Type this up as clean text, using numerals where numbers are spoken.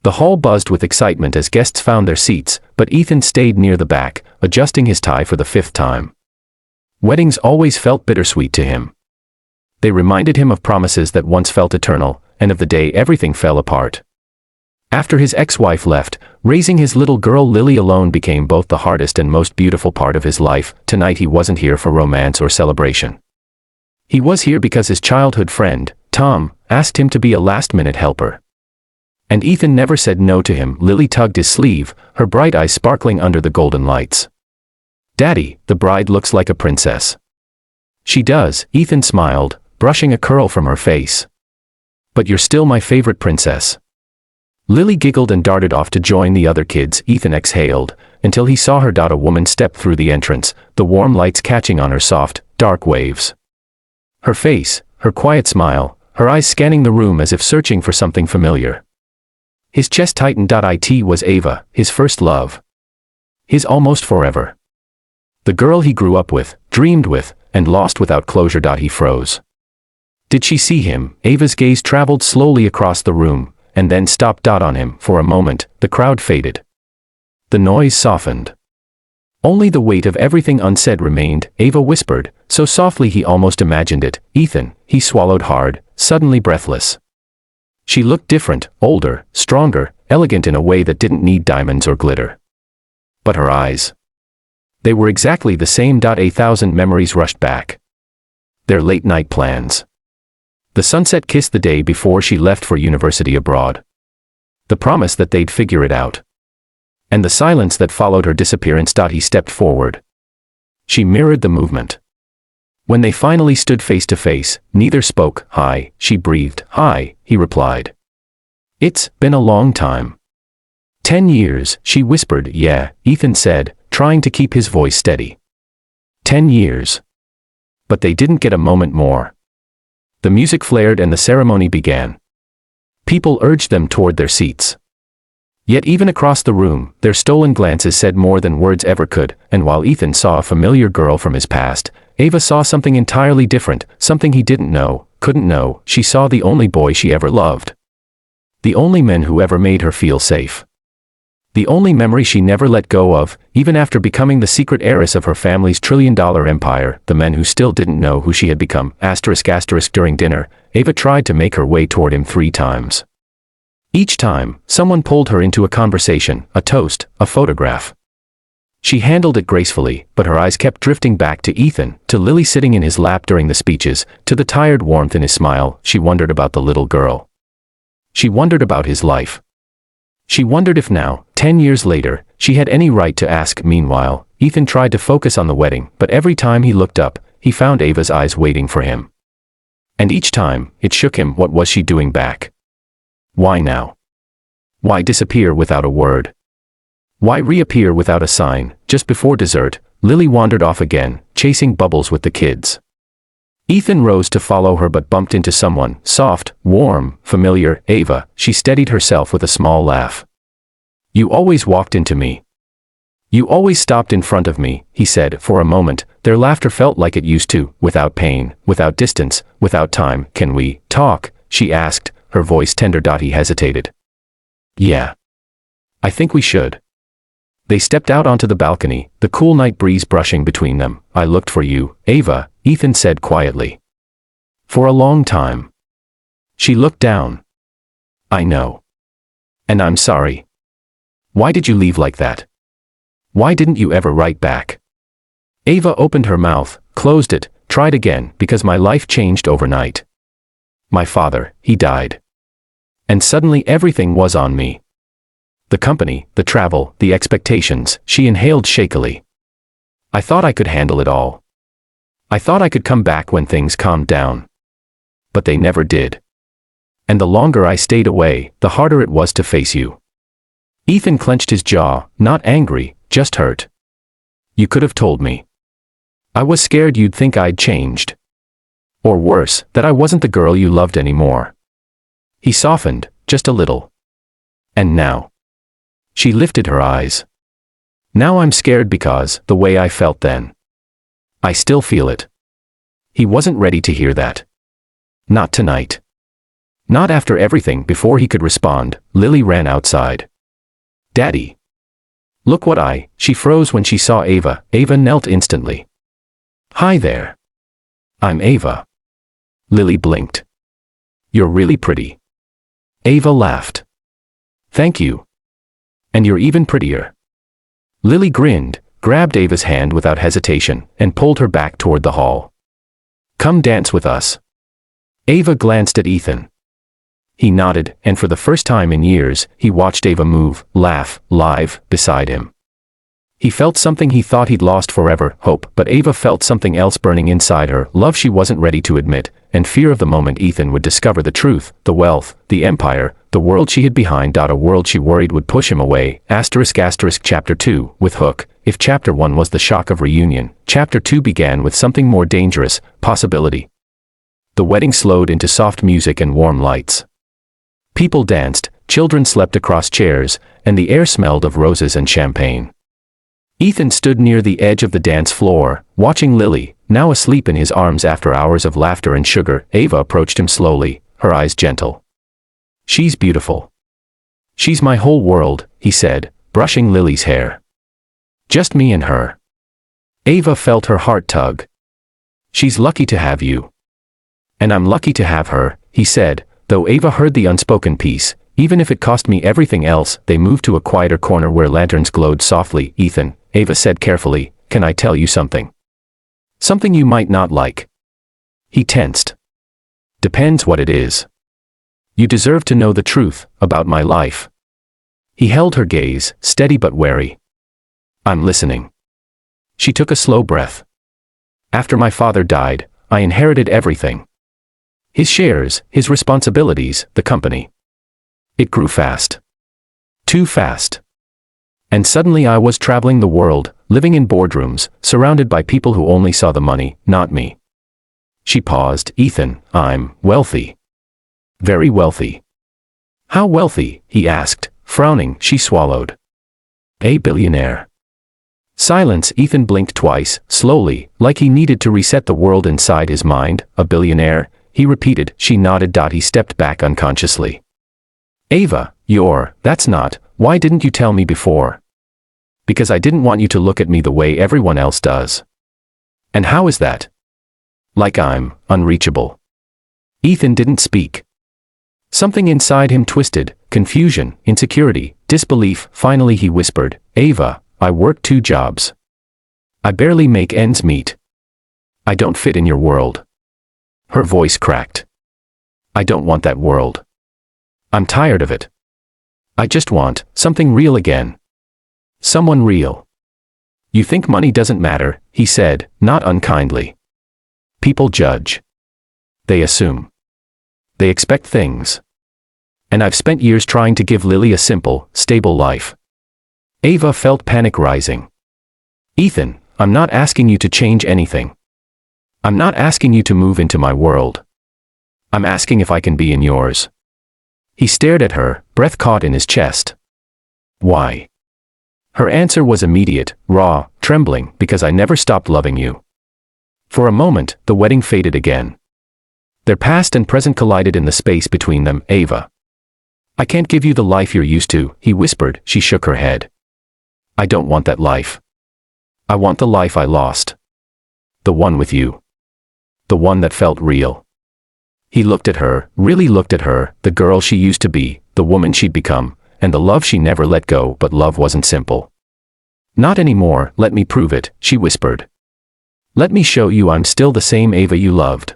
The hall buzzed with excitement as guests found their seats, but Ethan stayed near the back, adjusting his tie for the 5th time. Weddings always felt bittersweet to him. They reminded him of promises that once felt eternal, and of the day everything fell apart. After his ex-wife left, raising his little girl Lily alone became both the hardest and most beautiful part of his life. Tonight he wasn't here for romance or celebration. He was here because his childhood friend, Tom, asked him to be a last-minute helper. And Ethan never said no to him. Lily tugged his sleeve, her bright eyes sparkling under the golden lights. "Daddy, the bride looks like a princess." "She does," Ethan smiled, brushing a curl from her face. "But you're still my favorite princess." Lily giggled and darted off to join the other kids. Ethan exhaled, until he saw her. A woman step through the entrance, the warm lights catching on her soft, dark waves. Her face, her quiet smile, her eyes scanning the room as if searching for something familiar. His chest tightened. It was Ava, his first love. His almost forever. The girl he grew up with, dreamed with, and lost without closure. He froze. Did she see him? Ava's gaze traveled slowly across the room, and then stopped. On him. For a moment, the crowd faded. The noise softened. Only the weight of everything unsaid remained. Ava whispered, so softly he almost imagined it. "Ethan." He swallowed hard, suddenly breathless. She looked different, older, stronger, elegant in a way that didn't need diamonds or glitter. But her eyes. They were exactly the same. 1,000 memories rushed back. Their late-night plans. The sunset kiss the day before she left for university abroad. The promise that they'd figure it out. And the silence that followed her disappearance. He stepped forward. She mirrored the movement. When they finally stood face to face, neither spoke. "Hi," she breathed. "Hi," he replied. "It's been a long time." 10 years, she whispered. "Yeah," Ethan said, trying to keep his voice steady. 10 years. But they didn't get a moment more. The music flared and the ceremony began. People urged them toward their seats. Yet even across the room, their stolen glances said more than words ever could, and while Ethan saw a familiar girl from his past, Ava saw something entirely different, something he didn't know, couldn't know. She saw the only boy she ever loved. The only man who ever made her feel safe. The only memory she never let go of, even after becoming the secret heiress of her family's trillion-dollar empire. The men who still didn't know who she had become. ***. During dinner, Ava tried to make her way toward him 3 times. Each time, someone pulled her into a conversation, a toast, a photograph. She handled it gracefully, but her eyes kept drifting back to Ethan, to Lily sitting in his lap during the speeches, to the tired warmth in his smile. She wondered about the little girl. She wondered about his life. She wondered if now, 10 years later, she had any right to ask. Meanwhile, Ethan tried to focus on the wedding, but every time he looked up, he found Ava's eyes waiting for him. And each time, it shook him. What was she doing back? Why now? Why disappear without a word? Why reappear without a sign? Just before dessert, Lily wandered off again, chasing bubbles with the kids. Ethan rose to follow her but bumped into someone, soft, warm, familiar. "Ava," she steadied herself with a small laugh. "You always walked into me. You always stopped in front of me," he said. For a moment, their laughter felt like it used to, without pain, without distance, without time. "Can we talk?" she asked, her voice tender. He hesitated. "Yeah. I think we should." They stepped out onto the balcony, the cool night breeze brushing between them. "I looked for you, Ava," Ethan said quietly. "For a long time." She looked down. "I know. And I'm sorry. Why did you leave like that? Why didn't you ever write back?" Ava opened her mouth, closed it, tried again. "Because my life changed overnight. My father, he died. And suddenly everything was on me. The company, the travel, the expectations." She inhaled shakily. "I thought I could handle it all. I thought I could come back when things calmed down. But they never did. And the longer I stayed away, the harder it was to face you." Ethan clenched his jaw, not angry, just hurt. "You could have told me. I was scared you'd think I'd changed. Or worse, that I wasn't the girl you loved anymore." He softened, just a little. "And now?" She lifted her eyes. "Now I'm scared because, the way I felt then. I still feel it." He wasn't ready to hear that. Not tonight. Not after everything. Before he could respond, Lily ran outside. Daddy. Look what She froze when she saw Ava. Ava knelt instantly. Hi there. I'm Ava. Lily blinked. You're really pretty. Ava laughed. Thank you. And you're even prettier. Lily grinned, grabbed Ava's hand without hesitation, and pulled her back toward the hall. Come dance with us. Ava glanced at Ethan. He nodded, and for the first time in years, he watched Ava move, laugh, live, beside him. He felt something he thought he'd lost forever, hope, but Ava felt something else burning inside her, love she wasn't ready to admit, and fear of the moment Ethan would discover the truth, the wealth, the empire, the world she hid behind. A world she worried would push him away. Chapter 2, with Hook. If Chapter 1 was the shock of reunion, Chapter 2 began with something more dangerous, possibility. The wedding slowed into soft music and warm lights. People danced, children slept across chairs, and the air smelled of roses and champagne. Ethan stood near the edge of the dance floor, watching Lily, now asleep in his arms after hours of laughter and sugar. Ava approached him slowly, her eyes gentle. She's beautiful. She's my whole world, he said, brushing Lily's hair. Just me and her. Ava felt her heart tug. She's lucky to have you. And I'm lucky to have her, he said, though Ava heard the unspoken piece. Even if it cost me everything else. They moved to a quieter corner where lanterns glowed softly. Ethan, Ava said carefully, can I tell you something? Something you might not like. He tensed. Depends what it is. You deserve to know the truth about my life. He held her gaze, steady but wary. I'm listening. She took a slow breath. After my father died, I inherited everything. His shares, his responsibilities, the company. It grew fast. Too fast. And suddenly I was traveling the world, living in boardrooms, surrounded by people who only saw the money, not me. She paused. Ethan, I'm wealthy. Very wealthy. How wealthy? He asked, frowning. She swallowed. A billionaire. Silence. Ethan blinked twice, slowly, like he needed to reset the world inside his mind. A billionaire, he repeated. She nodded. He stepped back unconsciously. Ava, that's not, why didn't you tell me before? Because I didn't want you to look at me the way everyone else does. And how is that? Like I'm unreachable. Ethan didn't speak. Something inside him twisted, confusion, insecurity, disbelief. Finally he whispered, Ava, I work 2 jobs. I barely make ends meet. I don't fit in your world. Her voice cracked. I don't want that world. I'm tired of it. I just want something real again. Someone real. You think money doesn't matter, he said, not unkindly. People judge. They assume. They expect things. And I've spent years trying to give Lily a simple, stable life. Ava felt panic rising. Ethan, I'm not asking you to change anything. I'm not asking you to move into my world. I'm asking if I can be in yours. He stared at her, breath caught in his chest. Why? Her answer was immediate, raw, trembling, because I never stopped loving you. For a moment, the wedding faded again. Their past and present collided in the space between them. Ava. I can't give you the life you're used to, he whispered. She shook her head. I don't want that life. I want the life I lost. The one with you. The one that felt real. He looked at her, really looked at her, the girl she used to be, the woman she'd become, and the love she never let go. But love wasn't simple. Not anymore. Let me prove it, she whispered. Let me show you I'm still the same Ava you loved.